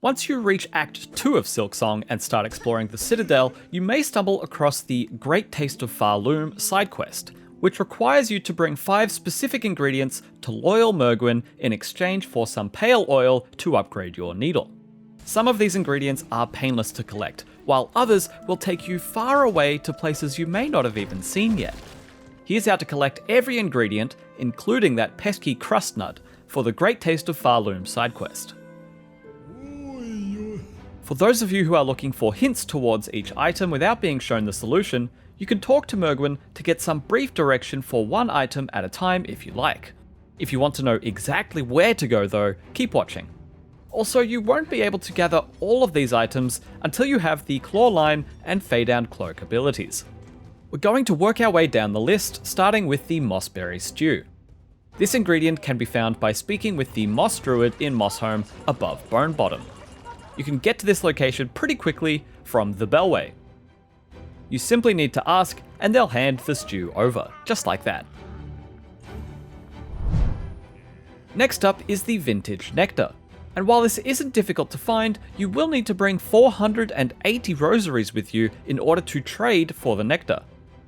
Once you reach Act 2 of Silksong and start exploring the Citadel, you may stumble across the Great Taste of Pharloom Sidequest, which requires you to bring 5 specific ingredients to Loyal Mergwin in exchange for some pale oil to upgrade your needle. Some of these ingredients are painless to collect, while others will take you far away to places you may not have even seen yet. Here's how to collect every ingredient, including that pesky Crustnut, for the Great Taste of Pharloom Sidequest. For those of you who are looking for hints towards each item without being shown the solution, you can talk to Mergwin to get some brief direction for one item at a time if you like. If you want to know exactly where to go though, keep watching. Also, you won't be able to gather all of these items until you have the Claw Line and Fade Down Cloak abilities. We're going to work our way down the list, starting with the Mossberry Stew. This ingredient can be found by speaking with the Moss Druid in Mossholm above Bone Bottom. You can get to this location pretty quickly from the Bellway. You simply need to ask and they'll hand the stew over, just like that. Next up is the Vintage Nectar. And while this isn't difficult to find, you will need to bring 480 rosaries with you in order to trade for the nectar.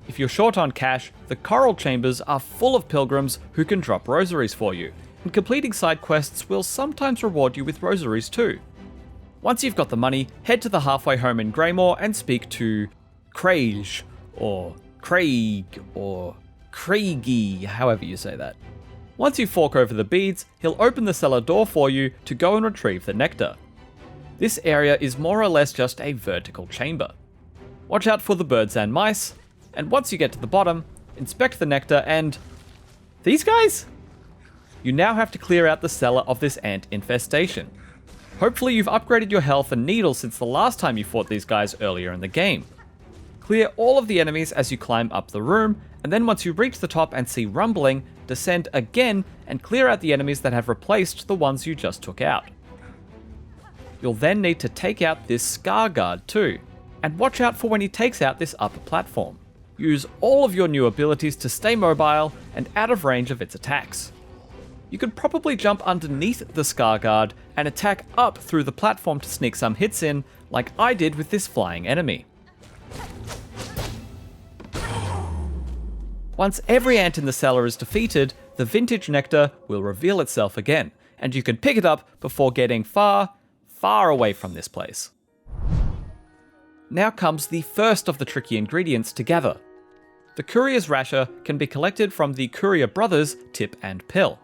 If you're short on cash, the coral chambers are full of pilgrims who can drop rosaries for you, and completing side quests will sometimes reward you with rosaries too. Once you've got the money, head to the halfway home in Greymore and speak to Craig, or Craig, or Craigie, however you say that. Once you fork over the beads, he'll open the cellar door for you to go and retrieve the nectar. This area is more or less just a vertical chamber. Watch out for the birds and mice, and once you get to the bottom, inspect the nectar and... these guys? You now have to clear out the cellar of this ant infestation. Hopefully you've upgraded your health and needles since the last time you fought these guys earlier in the game. Clear all of the enemies as you climb up the room, and then once you reach the top and see rumbling, descend again and clear out the enemies that have replaced the ones you just took out. You'll then need to take out this Scar Guard too, and watch out for when he takes out this upper platform. Use all of your new abilities to stay mobile and out of range of its attacks. You could probably jump underneath the Scar Guard and attack up through the platform to sneak some hits in, like I did with this flying enemy. Once every ant in the cellar is defeated, the Vintage Nectar will reveal itself again, and you can pick it up before getting far, far away from this place. Now comes the first of the tricky ingredients to gather. The Courier's Rasher can be collected from the Courier brothers, Tip and Pill.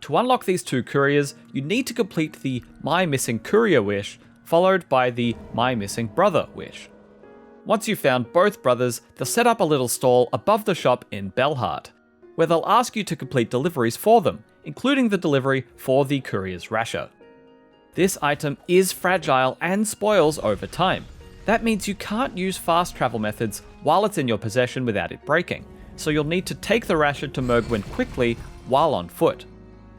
To unlock these two Couriers, you need to complete the My Missing Courier wish, followed by the My Missing Brother wish. Once you've found both brothers, they'll set up a little stall above the shop in Bellheart, where they'll ask you to complete deliveries for them, including the delivery for the Courier's Rasher. This item is fragile and spoils over time. That means you can't use fast travel methods while it's in your possession without it breaking, so you'll need to take the Rasher to Mergwin quickly while on foot.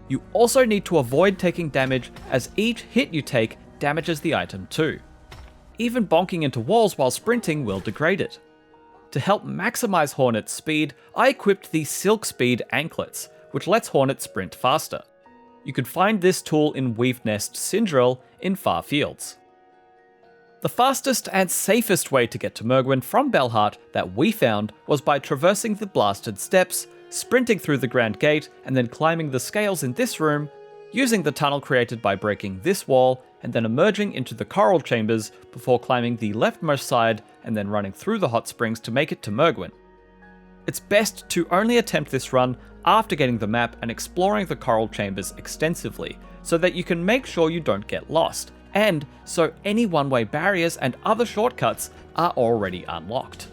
You also need to avoid taking damage, as each hit you take damages the item too. Even bonking into walls while sprinting will degrade it. To help maximize Hornet's speed, I equipped the Silk Speed Anklets, which lets Hornet sprint faster. You can find this tool in Weave Nest Sindril in Far Fields. The fastest and safest way to get to Mergwin from Bellheart that we found was by traversing the blasted steps, sprinting through the Grand Gate, and then climbing the scales in this room, using the tunnel created by breaking this wall, and then emerging into the coral chambers before climbing the leftmost side and then running through the hot springs to make it to Mergwin. It's best to only attempt this run after getting the map and exploring the coral chambers extensively, so that you can make sure you don't get lost, and so any one-way barriers and other shortcuts are already unlocked.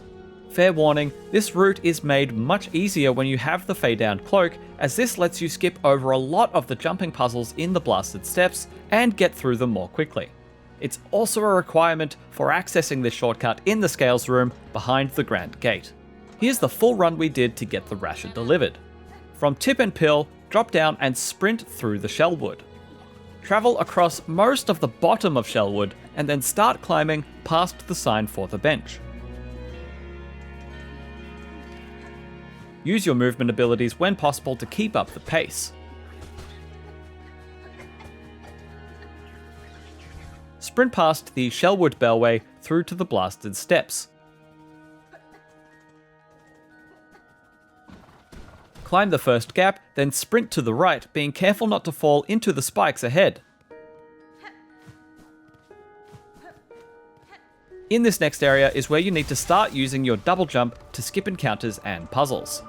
Fair warning, this route is made much easier when you have the Fade Down Cloak, as this lets you skip over a lot of the jumping puzzles in the blasted steps and get through them more quickly. It's also a requirement for accessing this shortcut in the Scales room behind the Grand Gate. Here's the full run we did to get the Rasher delivered. From Tip and Pill, drop down and sprint through the Shellwood. Travel across most of the bottom of Shellwood and then start climbing past the sign for the bench. Use your movement abilities when possible to keep up the pace. sprint past the Shellwood Bellway through to the Blasted Steps. Climb the first gap, then sprint to the right, being careful not to fall into the spikes ahead. In this next area is where you need to start using your double jump to skip encounters and puzzles.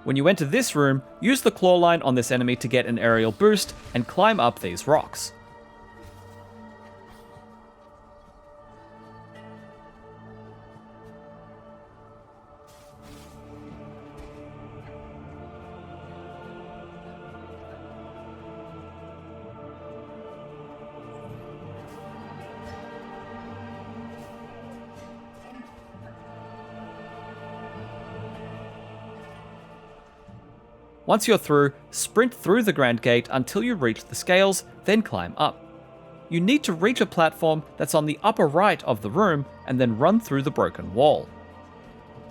When you enter this room, use the claw line on this enemy to get an aerial boost and climb up these rocks. Once you're through, sprint through the Grand Gate until you reach the scales, then climb up. You need to reach a platform that's on the upper right of the room and then run through the broken wall.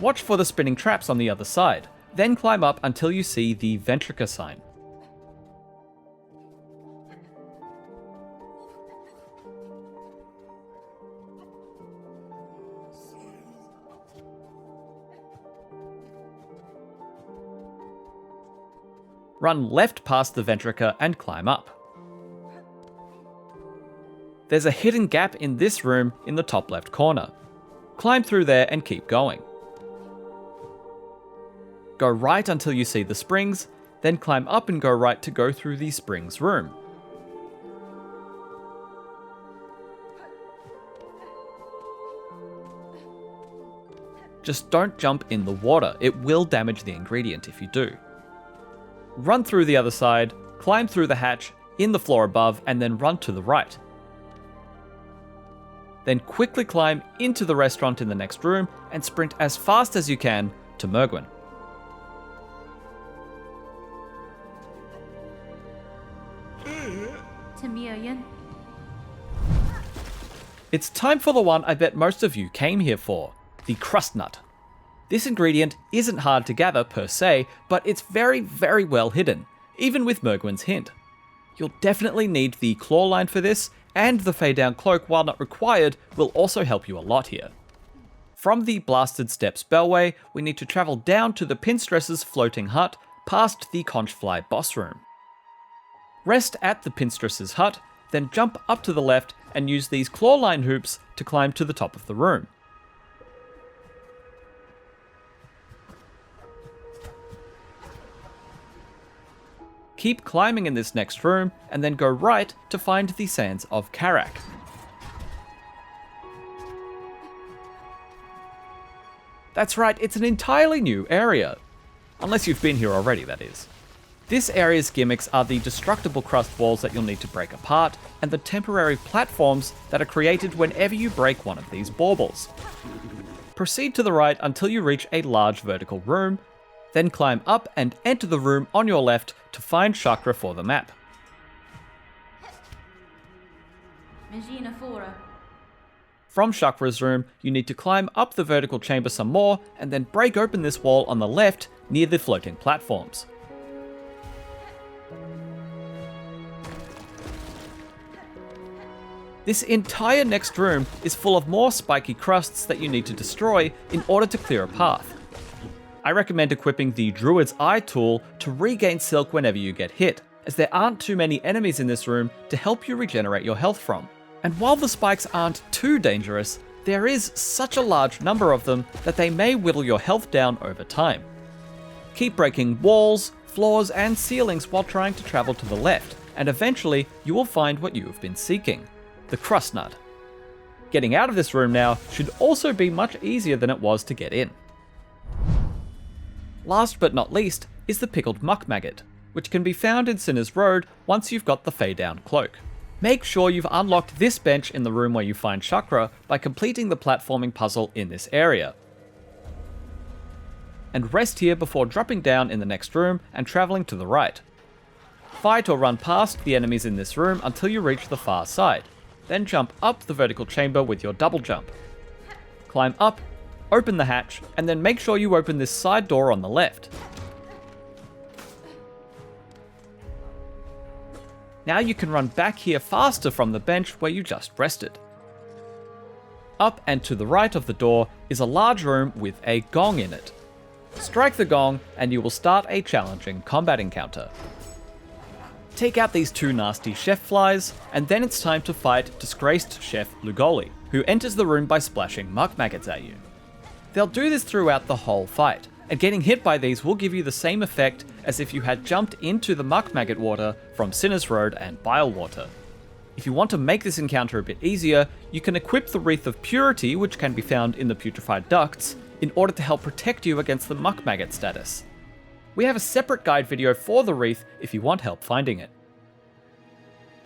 Watch for the spinning traps on the other side, then climb up until you see the Ventrica sign. Run left past the Ventrica and climb up. There's a hidden gap in this room in the top left corner. Climb through there and keep going. Go right until you see the springs, then climb up and go right to go through the springs room. Just don't jump in the water, it will damage the ingredient if you do. Run through the other side, climb through the hatch in the floor above, and then run to the right. Then quickly climb into the restaurant in the next room and sprint as fast as you can to Mergwin. It's time for the one I bet most of you came here for, the Crustnut. This ingredient isn't hard to gather per se, but it's very, very well hidden, even with Mergwin's hint. You'll definitely need the claw line for this, and the fade down cloak, while not required, will also help you a lot here. From the Blasted Steps Bellway, we need to travel down to the Pinstress's floating hut, past the Conchfly boss room. Rest at the Pinstress's hut, then jump up to the left and use these claw line hoops to climb to the top of the room. Keep climbing in this next room, and then go right to find the Sands of Karak. That's right, it's an entirely new area. Unless you've been here already, that is. This area's gimmicks are the destructible crust walls that you'll need to break apart, and the temporary platforms that are created whenever you break one of these baubles. Proceed to the right until you reach a large vertical room, then climb up and enter the room on your left to find Chakra for the map. From Chakra's room, you need to climb up the vertical chamber some more, and then break open this wall on the left near the floating platforms. This entire next room is full of more spiky crusts that you need to destroy in order to clear a path. I recommend equipping the Druid's Eye tool to regain silk whenever you get hit, as there aren't too many enemies in this room to help you regenerate your health from. And while the spikes aren't too dangerous, there is such a large number of them that they may whittle your health down over time. Keep breaking walls, floors, and ceilings while trying to travel to the left, and eventually you will find what you have been seeking, the Crustnut. Getting out of this room now should also be much easier than it was to get in. Last but not least is the Pickled Muckmaggot, which can be found in Sinner's Road once you've got the fade down cloak. Make sure you've unlocked this bench in the room where you find Chakra by completing the platforming puzzle in this area. And rest here before dropping down in the next room and travelling to the right. Fight or run past the enemies in this room until you reach the far side, then jump up the vertical chamber with your double jump. Climb up, open the hatch, and then make sure you open this side door on the left. Now you can run back here faster from the bench where you just rested. Up and to the right of the door is a large room with a gong in it. Strike the gong and you will start a challenging combat encounter. Take out these two nasty chef flies, and then it's time to fight disgraced Chef Lugoli, who enters the room by splashing Muckmaggots at you. They'll do this throughout the whole fight, and getting hit by these will give you the same effect as if you had jumped into the Muckmaggot water from Sinner's Road and Bile Water. If you want to make this encounter a bit easier, you can equip the Wreath of Purity, which can be found in the Putrefied Ducts, in order to help protect you against the Muckmaggot status. We have a separate guide video for the Wreath if you want help finding it.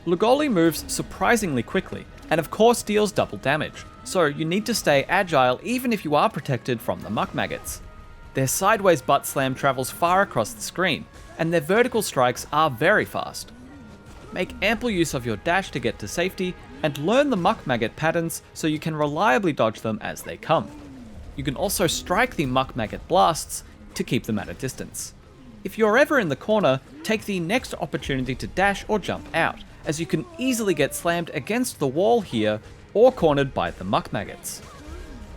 Lugoli moves surprisingly quickly, and of course deals double damage, so you need to stay agile even if you are protected from the Muckmaggots. Their sideways butt slam travels far across the screen, and their vertical strikes are very fast. Make ample use of your dash to get to safety, and learn the Muckmaggot patterns so you can reliably dodge them as they come. You can also strike the Muckmaggot blasts to keep them at a distance. If you're ever in the corner, take the next opportunity to dash or jump out, as you can easily get slammed against the wall here or cornered by the Muckmaggots.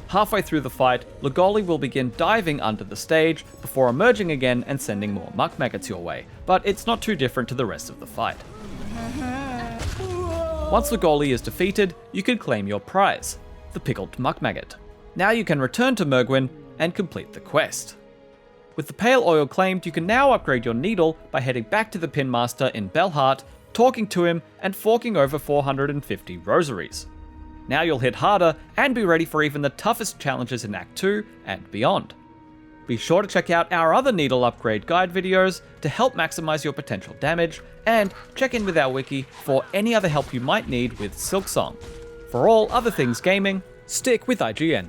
Halfway through the fight, Lugoli will begin diving under the stage before emerging again and sending more Muckmaggots your way, but it's not too different to the rest of the fight. Once Lugoli is defeated, you can claim your prize, the Pickled Muckmaggot. Now you can return to Mergwin and complete the quest. With the Pale Oil claimed, you can now upgrade your needle by heading back to the Pinmaster in Belhart, talking to him, and forking over 450 rosaries. Now you'll hit harder and be ready for even the toughest challenges in Act 2 and beyond. Be sure to check out our other needle upgrade guide videos to help maximize your potential damage, and check in with our wiki for any other help you might need with Silksong. For all other things gaming, stick with IGN.